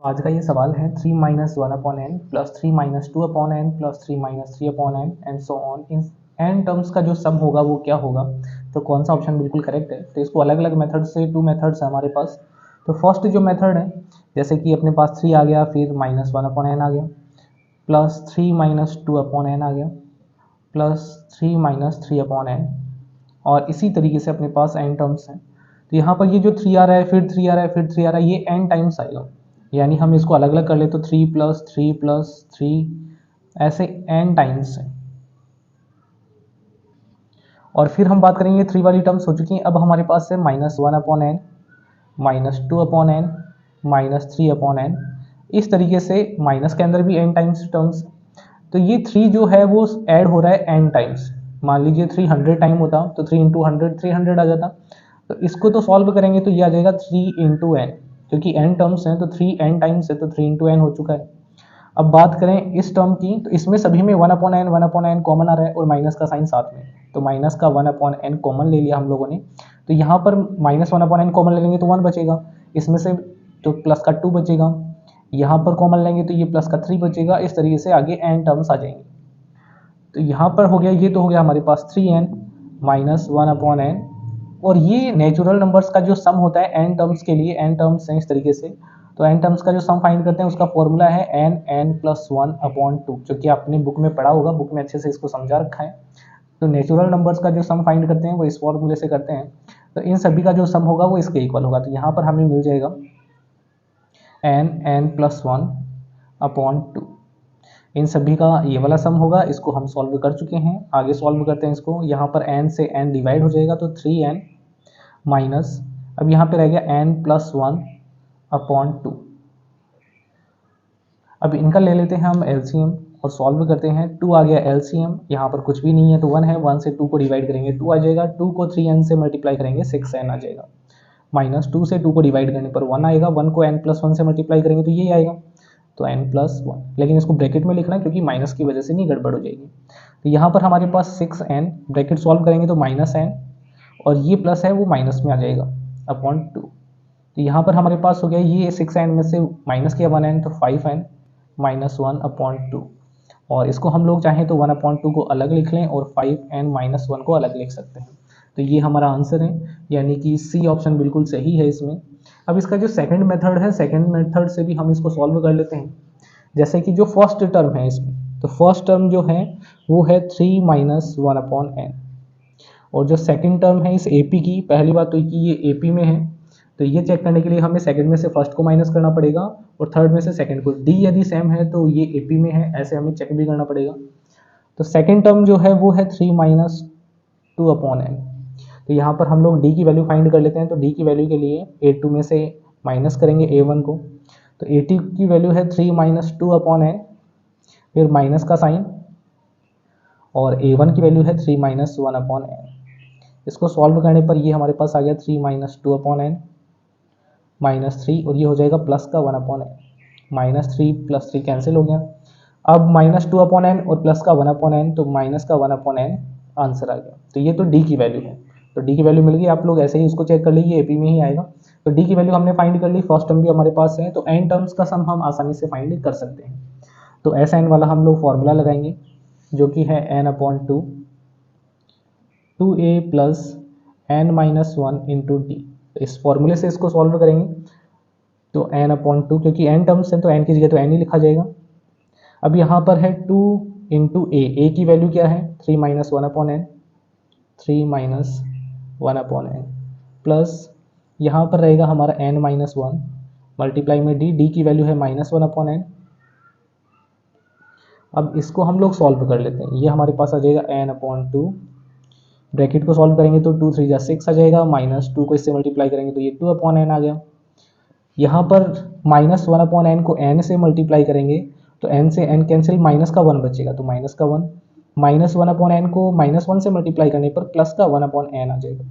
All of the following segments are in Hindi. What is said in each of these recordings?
आज का ये सवाल है 3 minus one upon N plus 3 minus two upon N plus 3 minus three upon N and so on. In N terms का जो सम होगा वो क्या होगा, तो कौन सा ऑप्शन बिल्कुल करेक्ट है। तो इसको अलग अलग मेथड से, टू मेथड्स है हमारे पास। तो फर्स्ट जो मेथड है, जैसे कि अपने पास 3 आ गया, फिर माइनस वन अपॉन एन आ गया, plus 3 minus two upon N आ गया, plus 3 minus three upon N, और इसी तरीके से अपने पास एन टर्म्स हैं। तो यहाँ पर ये जो 3 आ रहा है, फिर 3 आ रहा है, फिर 3 आ रहा है, ये एन टाइम्स आएगा। यानी हम इसको अलग अलग कर ले तो 3 प्लस 3 ऐसे एन टाइम्स है। और फिर हम बात करेंगे 3 वाली टर्म्स हो चुकी हैं। अब हमारे पास है minus one upon N, minus two upon N, minus three upon N. इस तरीके से माइनस के अंदर भी एन टाइम्स टर्म्स। तो ये 3 जो है वो ऐड हो रहा है एन टाइम्स। मान लीजिए 300 टाइम होता तो 3 इंटू हंड्रेड 300 आ जाता। तो इसको तो सॉल्व करेंगे तो ये आ जाएगा 3 इंटू एन, क्योंकि एन टर्म्स हैं तो 3 एन टाइम्स है, तो 3 इंटू एन हो चुका है। अब बात करें इस टर्म की, तो इसमें सभी में वन अपॉन एन कॉमन आ रहा है और माइनस का साइन साथ में, तो माइनस का वन अपॉन एन कॉमन ले लिया हम लोगों ने। तो यहाँ पर minus one upon N common ले लेंगे तो 1 बचेगा इसमें से, तो प्लस का 2 बचेगा। यहाँ पर कॉमन लेंगे तो ये प्लस का 3 बचेगा। इस तरीके से आगे एन टर्म्स आ जाएंगे। तो यहाँ पर हो गया, ये तो हो गया हमारे पास 3n minus one upon N. और ये नेचुरल नंबर्स का जो सम होता है एन टर्म्स के लिए, एन टर्म्स हैं इस तरीके से। तो एन टर्म्स का जो सम फाइंड करते हैं उसका फॉर्मूला है N plus one upon two, जो कि आपने बुक में पढ़ा होगा, बुक में अच्छे से इसको समझा रखा है। तो नेचुरल नंबर्स का जो सम फाइंड करते हैं वो इस फॉर्मूले से करते हैं। तो इन सभी का जो सम होगा वो इसके इक्वल होगा। तो यहाँ पर हमें मिल जाएगा N plus one upon two. इन सभी का ये वाला सम होगा। इसको हम सॉल्व कर चुके हैं, आगे सॉल्व करते हैं इसको। यहाँ पर n से n डिवाइड हो जाएगा तो 3n माइनस, अब यहाँ पे रह गया n plus one upon to. अब इनका ले लेते हैं हम एलसीएम और सॉल्व करते हैं। 2 आ गया एलसीएम, यहाँ पर कुछ भी नहीं है तो 1 है, 1 से 2 को डिवाइड करेंगे 2 आ जाएगा, 2 को 3n से मल्टीप्लाई करेंगे 6n आ जाएगा, माइनस 2 से 2 को डिवाइड करने पर 1 आएगा, 1 को n प्लस वन से मल्टीप्लाई करेंगे तो यही आएगा, तो n प्लस वन। लेकिन इसको ब्रैकेट में लिखना है क्योंकि माइनस की वजह से नहीं गड़बड़ हो जाएगी। तो यहाँ पर हमारे पास 6n, ब्रैकेट सॉल्व करेंगे तो माइनस n, और ये प्लस है वो माइनस में आ जाएगा अपॉन टू। तो यहाँ पर हमारे पास हो गया, ये 6n में से माइनस किया 1n तो 5n minus one upon to. और इसको हम लोग चाहें तो 1 अपॉन टू को अलग लिख लें और 5n माइनस वन को अलग लिख सकते हैं। तो ये हमारा आंसर है, यानी कि सी ऑप्शन बिल्कुल सही है इसमें। अब इसका जो सेकंड मेथड है, सेकंड मेथड से भी हम इसको सॉल्व कर लेते हैं। जैसे कि जो फर्स्ट टर्म है इसमें, तो फर्स्ट टर्म जो है वो है 3 माइनस वन अपॉन एन। और जो सेकंड टर्म है इस AP की, पहली बात तो कि ये AP में है, तो ये चेक करने के लिए हमें सेकंड में से फर्स्ट को माइनस करना पड़ेगा और थर्ड में से सेकंड को। D यदि सेम है तो ये AP में है, ऐसे हमें चेक भी करना पड़ेगा। तो सेकंड टर्म जो है वो है 3 माइनस टू अपॉन एन। तो यहाँ पर हम लोग D की वैल्यू फाइंड कर लेते हैं। तो D की वैल्यू के लिए A2 में से माइनस करेंगे A1 को, तो A2 की वैल्यू है 3 माइनस टू अपॉन एन, फिर माइनस का साइन, और A1 की वैल्यू है 3 माइनस वन अपॉन एन। इसको सॉल्व करने पर ये हमारे पास आ गया 3 minus two upon N minus three, और ये हो जाएगा प्लस का 1 upon N. Minus three plus three cancel हो गया। अब माइनस टू अपॉन एन और प्लस का 1 अपॉन एन, तो माइनस का 1 अपॉन एन आंसर आ गया। तो ये तो D की वैल्यू है, तो D की वैल्यू मिल गई। आप लोग ऐसे ही उसको चेक कर लीजिए, AP में ही आएगा। तो D की वैल्यू हमने फाइंड कर ली, फर्स्ट टर्म भी हमारे पास है, तो n टर्म्स का सम हम आसानी से फाइंड कर सकते हैं। तो ऐसा n वाला हम लोग फॉर्मूला लगाएंगे जो कि है n upon two A plus N minus one into D. इस फॉर्मूले से इसको सॉल्व करेंगे तो n अपॉन टू, क्योंकि n टर्म्स है तो n की जगह तो n ही लिखा जाएगा। अब यहाँ पर है 2 इंटू ए की वैल्यू क्या है 3 minus one upon N, 3 minus one upon N, plus यहाँ पर रहेगा हमारा n माइनस वन, मल्टीप्लाई में d की वैल्यू है माइनस वन अपॉन एन। अब इसको हम लोग सॉल्व कर लेते हैं। ये हमारे पास आ जाएगा n अपॉन टू, ब्रैकेट को सॉल्व करेंगे तो 2 3 जा 6 आ जाएगा, माइनस टू को इससे मल्टीप्लाई करेंगे तो ये 2 अपॉन एन आ गया। यहाँ पर माइनस वन अपॉन एन को n से मल्टीप्लाई करेंगे तो n से n कैंसिल, माइनस का 1 बचेगा तो माइनस का 1, माइनस वन अपॉन एन को माइनस वन से मल्टीप्लाई करने पर प्लस का 1 अपॉन एन आ जाएगा।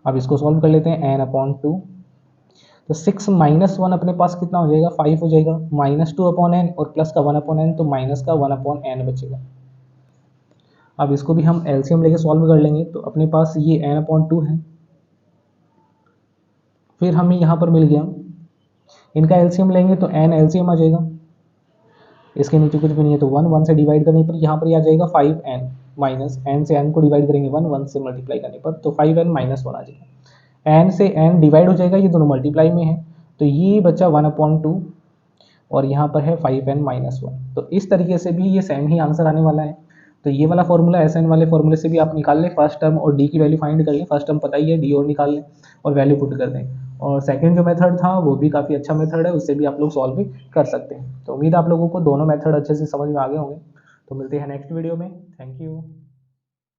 अब इसको सॉल्व कर लेते हैं, n अपॉन टू, तो 6 माइनस वन अपने पास कितना हो जाएगा 5 हो जाएगा, माइनस टू अपॉन एन और प्लस का 1 अपॉन एन, तो माइनस का 1 अपॉन एन बचेगा। अब इसको भी हम एलसीएम लेके सॉल्व कर लेंगे, तो अपने पास ये n अपॉन टू है, फिर हमें यहाँ पर मिल गया इनका एलसीएम लेंगे तो n एलसीएम आ जाएगा, इसके नीचे कुछ भी नहीं है तो 1 से डिवाइड करने पर यहाँ पर आ जाएगा 5n माइनस n से n को डिवाइड करेंगे 1 से मल्टीप्लाई करने पर तो 5n माइनस 1 आ जाएगा। n से n डिवाइड हो जाएगा, ये दोनों मल्टीप्लाई में है तो ये बच्चा 1/2 और यहाँ पर है 5n माइनस 1। तो इस तरीके से भी ये सेम ही आंसर आने वाला है। तो ये वाला फॉर्मूला एस एन वाले फॉर्मूले से भी आप निकाल लें फर्स्ट टर्म और डी की वैल्यू फाइंड कर लें। फर्स्ट टर्म पता ही है, डी और निकाल लें और वैल्यू पुट कर दें। और सेकंड जो मेथड था वो भी काफ़ी अच्छा मेथड है, उससे भी आप लोग सॉल्व भी कर सकते हैं। तो उम्मीद आप लोगों को दोनों मेथड अच्छे से समझ में आ गए होंगे। तो मिलते हैं नेक्स्ट वीडियो में। Thank you.